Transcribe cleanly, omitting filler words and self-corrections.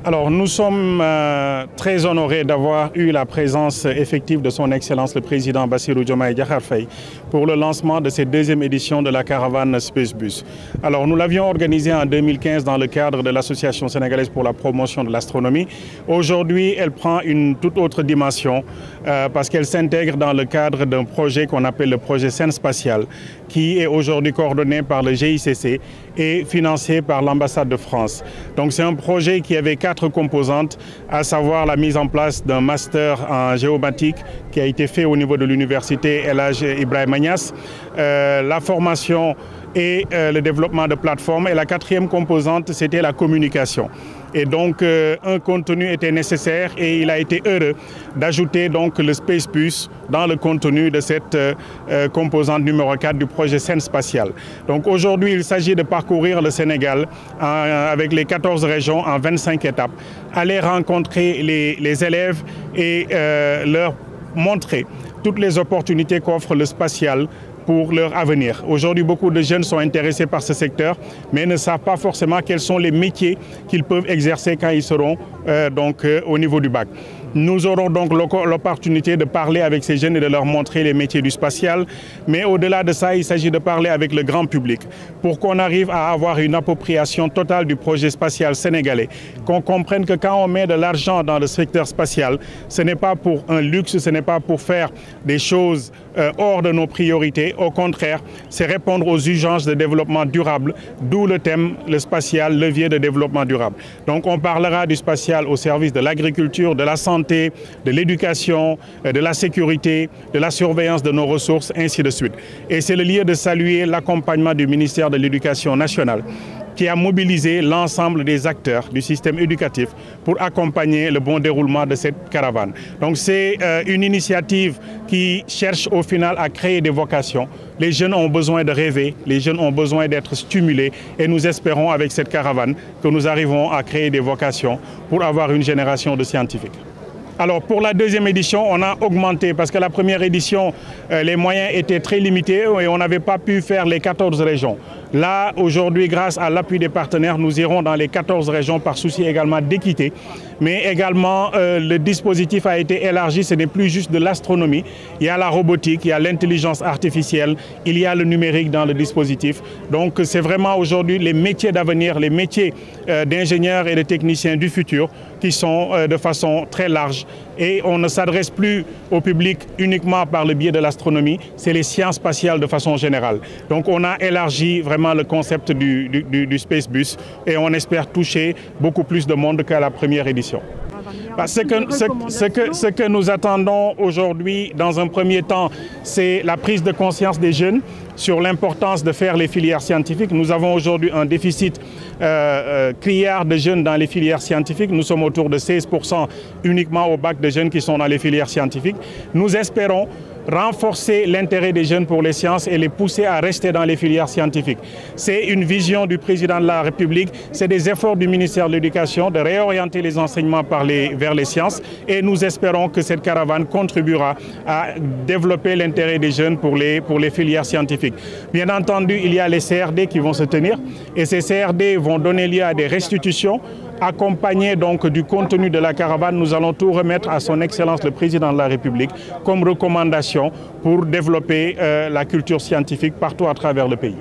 Alors, nous sommes très honorés d'avoir eu la présence effective de son Excellence le Président Bassirou Diomaye Diakhar Faye pour le lancement de cette deuxième édition de la caravane Spacebus. Alors, nous l'avions organisée en 2015 dans le cadre de l'Association sénégalaise pour la promotion de l'astronomie. Aujourd'hui, elle prend une toute autre dimension parce qu'elle s'intègre dans le cadre d'un projet qu'on appelle le projet Scène Spatiale, qui est aujourd'hui coordonné par le GICC et financé par l'ambassade de France. Donc, c'est un projet qui avait 4 composantes, à savoir la mise en place d'un master en géomatique qui a été fait au niveau de l'université El Hadj Ibrahima Niass, la formation et le développement de plateformes. Et la 4e composante, c'était la communication. Et donc, un contenu était nécessaire et il a été heureux d'ajouter donc le Spacebus dans le contenu de cette composante numéro 4 du projet Scène Spatiale. Donc aujourd'hui, il s'agit de parcourir le Sénégal avec les 14 régions en 25 étapes, aller rencontrer les élèves et leur montrer toutes les opportunités qu'offre le spatial pour leur avenir. Aujourd'hui, beaucoup de jeunes sont intéressés par ce secteur, mais ne savent pas forcément quels sont les métiers qu'ils peuvent exercer quand ils seront au niveau du bac. Nous aurons donc l'opportunité de parler avec ces jeunes et de leur montrer les métiers du spatial. Mais au-delà de ça, il s'agit de parler avec le grand public pour qu'on arrive à avoir une appropriation totale du projet spatial sénégalais. Qu'on comprenne que quand on met de l'argent dans le secteur spatial, ce n'est pas pour un luxe, ce n'est pas pour faire des choses hors de nos priorités. Au contraire, c'est répondre aux urgences de développement durable, d'où le thème, le spatial, levier de développement durable. Donc on parlera du spatial au service de l'agriculture, de la santé, de l'éducation, de la sécurité, de la surveillance de nos ressources, ainsi de suite. Et c'est le lieu de saluer l'accompagnement du ministère de l'Éducation nationale qui a mobilisé l'ensemble des acteurs du système éducatif pour accompagner le bon déroulement de cette caravane. Donc c'est une initiative qui cherche au final à créer des vocations. Les jeunes ont besoin de rêver, les jeunes ont besoin d'être stimulés et nous espérons avec cette caravane que nous arrivons à créer des vocations pour avoir une génération de scientifiques. Alors pour la deuxième édition, on a augmenté parce que la première édition, les moyens étaient très limités et on n'avait pas pu faire les 14 régions. Là, aujourd'hui, grâce à l'appui des partenaires, nous irons dans les 14 régions par souci également d'équité. Mais également, le dispositif a été élargi, ce n'est plus juste de l'astronomie. Il y a la robotique, il y a l'intelligence artificielle, il y a le numérique dans le dispositif. Donc c'est vraiment aujourd'hui les métiers d'avenir, les métiers d'ingénieurs et de techniciens du futur qui sont de façon très large. Et on ne s'adresse plus au public uniquement par le biais de l'astronomie, c'est les sciences spatiales de façon générale. Donc on a élargi vraiment le concept du Spacebus et on espère toucher beaucoup plus de monde qu'à la première édition. Ce que nous attendons aujourd'hui, dans un premier temps, c'est la prise de conscience des jeunes sur l'importance de faire les filières scientifiques. Nous avons aujourd'hui un déficit criard de jeunes dans les filières scientifiques. Nous sommes autour de 16% uniquement au bac de jeunes qui sont dans les filières scientifiques. Nous espérons renforcer l'intérêt des jeunes pour les sciences et les pousser à rester dans les filières scientifiques. C'est une vision du président de la République, c'est des efforts du ministère de l'Éducation de réorienter les enseignements vers les sciences et nous espérons que cette caravane contribuera à développer l'intérêt des jeunes pour les filières scientifiques. Bien entendu, il y a les CRD qui vont se tenir et ces CRD vont donner lieu à des restitutions. Accompagné donc du contenu de la caravane, nous allons tout remettre à son Excellence le Président de la République comme recommandation pour développer la culture scientifique partout à travers le pays.